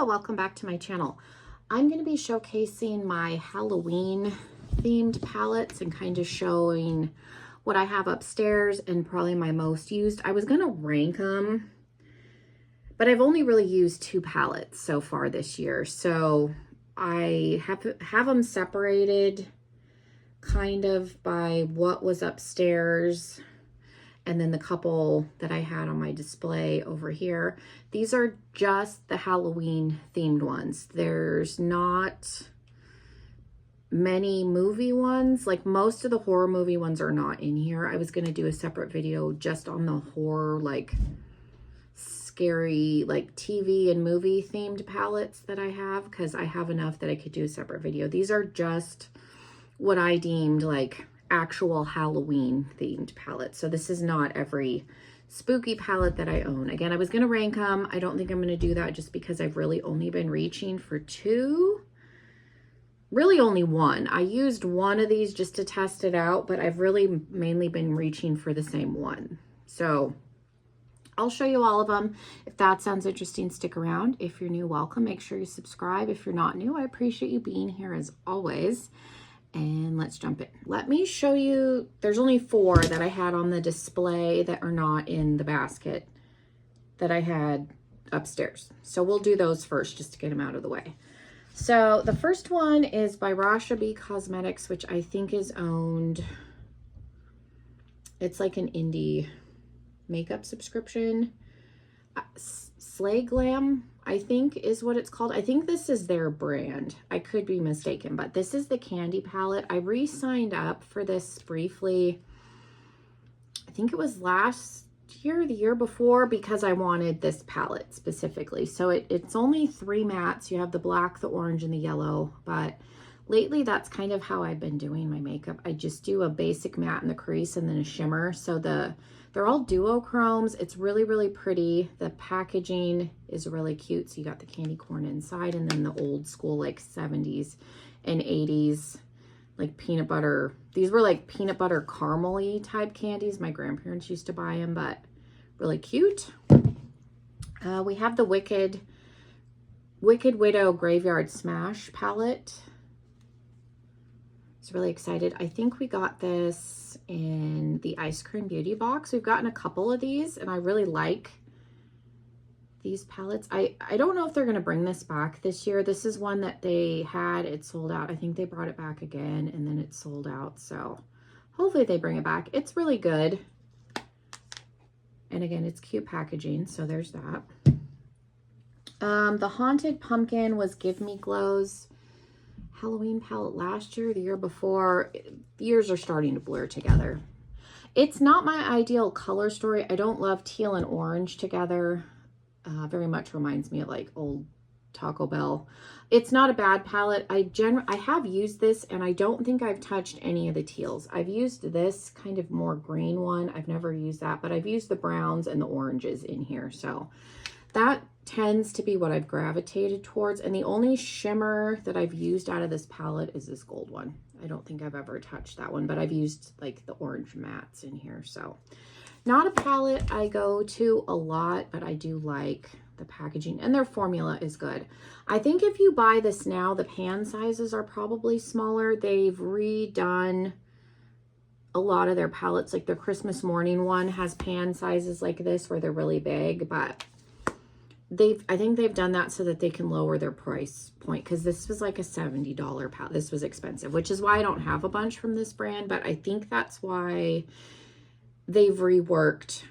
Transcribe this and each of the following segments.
Hello, welcome back to my channel. I'm going to be showcasing my Halloween themed palettes and kind of showing what I have upstairs and probably my most used. I was going to rank them, but I've only really used 2 palettes so far this year. So I have them separated kind of by what was upstairs and then the couple that I had on my display over here. These are just the Halloween themed ones. There's not many movie ones. Like most of the horror movie ones are not in here. I was going to do a separate video just on the horror, like scary, like TV and movie themed palettes that I have, because I have enough that I could do a separate video. These are just what I deemed like actual Halloween themed palettes. So this is not every spooky palette that I own. Again, I was going to rank them. I don't think I'm going to do that just because I've really only been reaching for 2. Really only 1. I used one of these just to test it out, but I've really mainly been reaching for the same one. So I'll show you all of them. If that sounds interesting, stick around. If you're new, welcome. Make sure you subscribe. If you're not new, I appreciate you being here as always. And let's jump in. Let me show you, there's only 4 that I had on the display that are not in the basket that I had upstairs. So we'll do those first just to get them out of the way. So the first one is by Rasha B Cosmetics, which I think is owned, it's like an indie makeup subscription. Slay Glam, I think is what it's called. I think this is their brand. I could be mistaken, but this is the candy palette. I re-signed up for this briefly. I think it was last year, the year before, because I wanted this palette specifically. So it's only 3 mattes. You have the black, the orange, and the yellow, but lately that's kind of how I've been doing my makeup. I just do a basic matte in the crease and then a shimmer. So they're all duochromes. It's really, really pretty. The packaging is really cute. So you got the candy corn inside and then the old school like 70s and 80s like peanut butter. These were like peanut butter caramel-y type candies. My grandparents used to buy them, but really cute. We have the Wicked Widow Graveyard Smash palette. Really excited. I think we got this in the Ice Cream Beauty box. We've gotten a couple of these and I really like these palettes. I don't know if they're going to bring this back this year. This is one that they had, it sold out. I think they brought it back again and then it sold out. So hopefully they bring it back. It's really good. And again, it's cute packaging. So there's that. The Haunted Pumpkin was Give Me Glow's Halloween palette last year, the year before. The years are starting to blur together. It's not my ideal color story. I don't love teal and orange together. Very much reminds me of like old Taco Bell. It's not a bad palette. I have used this and I don't think I've touched any of the teals. I've used this kind of more green one. I've never used that, but I've used the browns and the oranges in here. So that tends to be what I've gravitated towards. And the only shimmer that I've used out of this palette is this gold one. I don't think I've ever touched that one, but I've used like the orange mattes in here. So not a palette I go to a lot, but I do like the packaging and their formula is good. I think if you buy this now, the pan sizes are probably smaller. They've redone a lot of their palettes. Like their Christmas morning one has pan sizes like this where they're really big, but I think they've done that so that they can lower their price point, because this was like a $70 palette. This was expensive, which is why I don't have a bunch from this brand, but I think that's why they've reworked.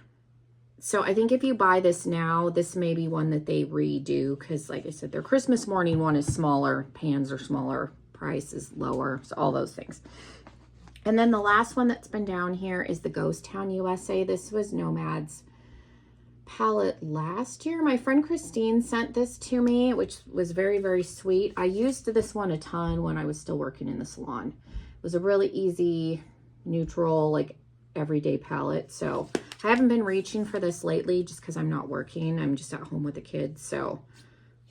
So I think if you buy this now, this may be one that they redo, because like I said, their Christmas morning one is smaller, pans are smaller, price is lower, so all those things. And then the last one that's been down here is the Ghost Town USA. This was Nomad's palette last year. My friend Christine sent this to me, which was very, very sweet. I used this one a ton when I was still working in the salon. It was a really easy, neutral, like everyday palette. So I haven't been reaching for this lately just because I'm not working. I'm just at home with the kids. So,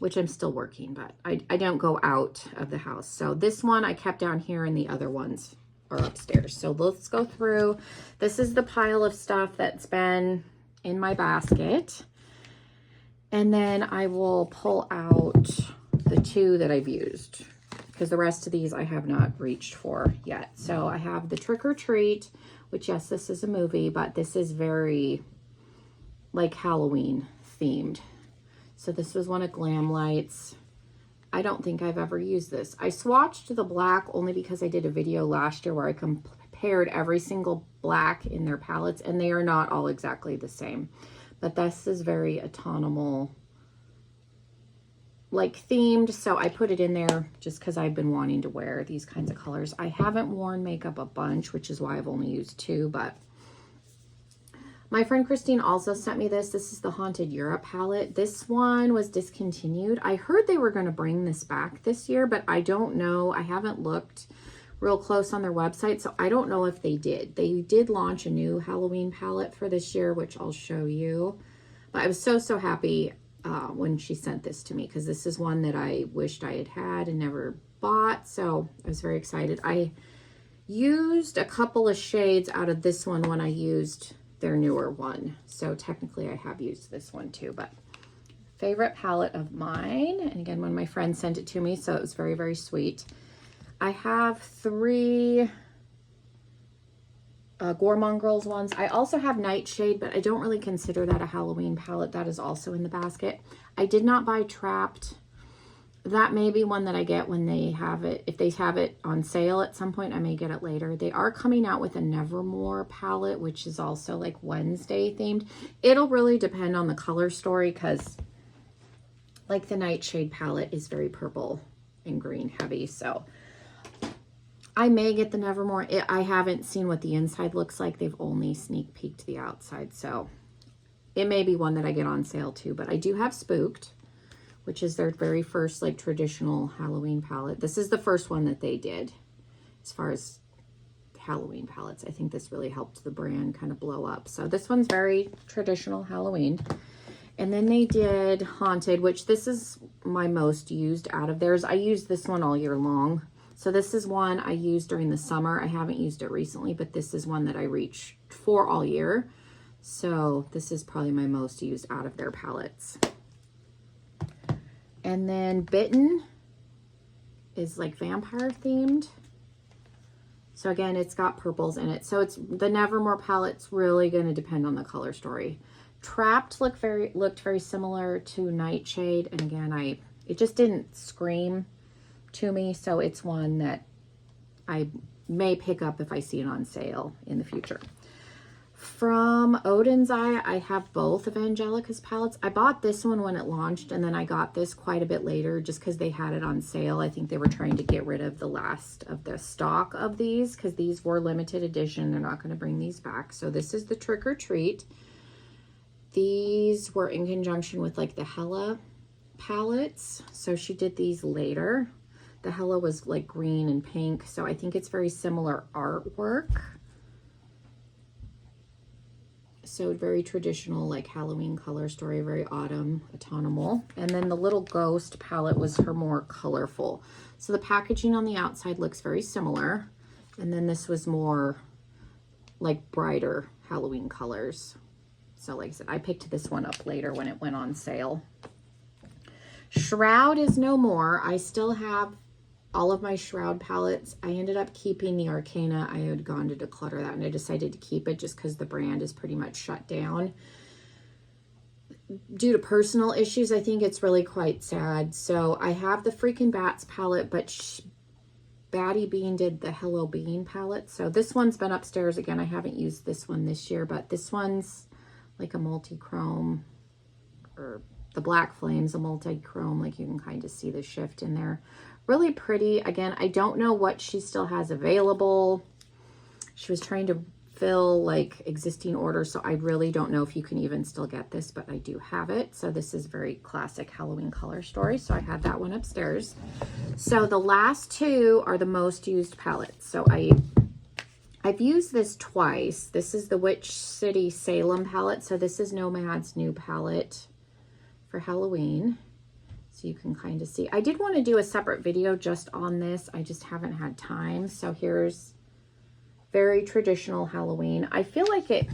which I'm still working, but I don't go out of the house. So this one I kept down here and the other ones are upstairs. So let's go through. This is the pile of stuff that's been in my basket. And then I will pull out the 2 that I've used, because the rest of these I have not reached for yet. So I have the Trick or Treat, which, yes, this is a movie, but this is very like Halloween themed. So this was one of Glamlight's. I don't think I've ever used this. I swatched the black only because I did a video last year where I compared every single black in their palettes, and they are not all exactly the same. But this is very autumnal, like themed, so I put it in there just because I've been wanting to wear these kinds of colors. I haven't worn makeup a bunch, which is why I've only used 2, but my friend Christine also sent me this. This is the Haunted Europe palette. This one was discontinued. I heard they were going to bring this back this year, but I don't know. I haven't looked real close on their website, so I don't know if they did. They did launch a new Halloween palette for this year, which I'll show you. But I was so happy when she sent this to me, because this is one that I wished I had and never bought, so I was very excited. I used a couple of shades out of this one when I used their newer one, so technically I have used this one too. But favorite palette of mine, and again, when my friend sent it to me, so it was very sweet. I have 3 Gourmand Girls ones. I also have Nightshade, but I don't really consider that a Halloween palette. That is also in the basket. I did not buy Trapped. That may be one that I get when they have it. If they have it on sale at some point, I may get it later. They are coming out with a Nevermore palette, which is also like Wednesday themed. It'll really depend on the color story, because like the Nightshade palette is very purple and green heavy, so I may get the Nevermore. I haven't seen what the inside looks like. They've only sneak peeked the outside, so it may be one that I get on sale too. But I do have Spooked, which is their very first like traditional Halloween palette. This is the first one that they did as far as Halloween palettes. I think this really helped the brand kind of blow up. So this one's very traditional Halloween. And then they did Haunted, which this is my most used out of theirs. I use this one all year long. So this is one I used during the summer. I haven't used it recently, but this is one that I reach for all year. So this is probably my most used out of their palettes. And then Bitten is like vampire themed. So again, it's got purples in it. So it's the Nevermore palette's really going to depend on the color story. Trapped looked very similar to Nightshade, and again, it just didn't scream to me, so it's one that I may pick up if I see it on sale in the future. From Odin's Eye, I have both of Angelica's palettes. I bought this one when it launched, and then I got this quite a bit later just because they had it on sale. I think they were trying to get rid of the last of the stock of these, because these were limited edition. They're not going to bring these back. So this is the Trick or Treat. These were in conjunction with like the Hella palettes, so she did these later. The Hella was like green and pink, so I think it's very similar artwork. So very traditional, like Halloween color story, very autumnal. And then the Little Ghost palette was her more colorful. So the packaging on the outside looks very similar. And then this was more like brighter Halloween colors. So like I said, I picked this one up later when it went on sale. Shroud is no more. I still have all of my Shroud palettes. I ended up keeping the Arcana. I had gone to declutter that, and I decided to keep it just because the brand is pretty much shut down. Due to personal issues, I think it's really quite sad. So I have the Freakin' Bats palette, but Batty Bean did the Hello Bean palette. So this one's been upstairs. Again, I haven't used this one this year, but this one's like a multi-chrome, or the Black Flame's a multi-chrome. Like you can kind of see the shift in there. Really pretty. Again, I don't know what she still has available. She was trying to fill like existing orders, so I really don't know if you can even still get this, but I do have it. So this is very classic Halloween color story. So I had that one upstairs. So the last two are the most used palettes. So I've used this twice. This is the Witch City Salem palette. So this is Nomad's new palette for Halloween. So you can kind of see. I did want to do a separate video just on this. I just haven't had time. So here's very traditional Halloween. I feel like it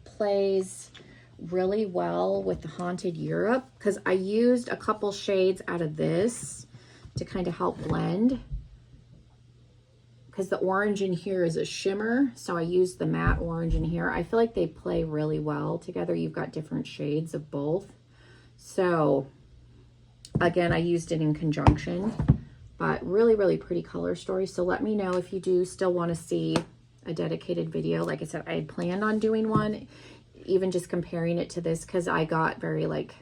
plays really well with the Haunted Europe because I used a couple shades out of this to kind of help blend, because the orange in here is a shimmer, so I used the matte orange in here. I feel like they play really well together. You've got different shades of both. So again, I used it in conjunction, but really, really pretty color story. So let me know if you do still want to see a dedicated video. Like I said, I had planned on doing one, even just comparing it to this, because I got very like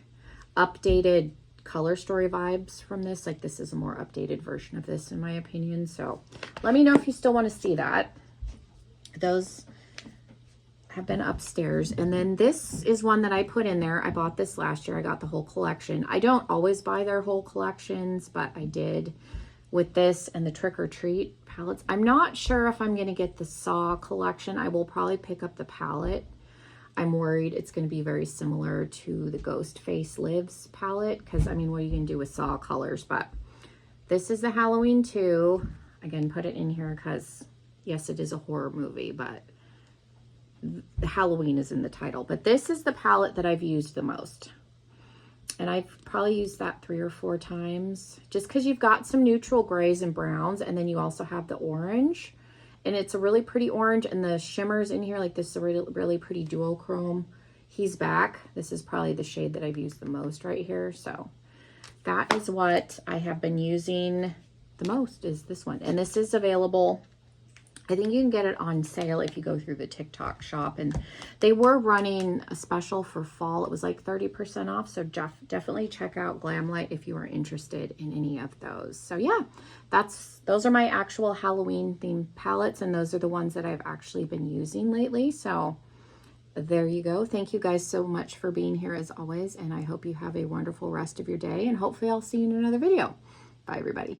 updated color story vibes from this. Like this is a more updated version of this in my opinion. So let me know if you still want to see that. Those have been upstairs. And then this is one that I put in there. I bought this last year. I got the whole collection. I don't always buy their whole collections, but I did with this and the Trick or Treat palettes. I'm not sure if I'm going to get the Saw collection. I will probably pick up the palette. I'm worried it's going to be very similar to the Ghostface Lives palette, because I mean, what are you going to do with Saw colors? But this is the Halloween 2. Again, put it in here because yes, it is a horror movie, but the Halloween is in the title. But this is the palette that I've used the most, and I've probably used that 3 or 4 times, just because you've got some neutral grays and browns, and then you also have the orange, and it's a really pretty orange, and the shimmers in here, like this is a really, really pretty duochrome. He's Back. This is probably the shade that I've used the most right here. So that is what I have been using the most, is this one. And this is available, I think you can get it on sale if you go through the TikTok shop, and they were running a special for fall. It was like 30% off. So definitely check out Glamlite if you are interested in any of those. So yeah, those are my actual Halloween themed palettes, and those are the ones that I've actually been using lately. So there you go. Thank you guys so much for being here as always, and I hope you have a wonderful rest of your day, and hopefully I'll see you in another video. Bye everybody.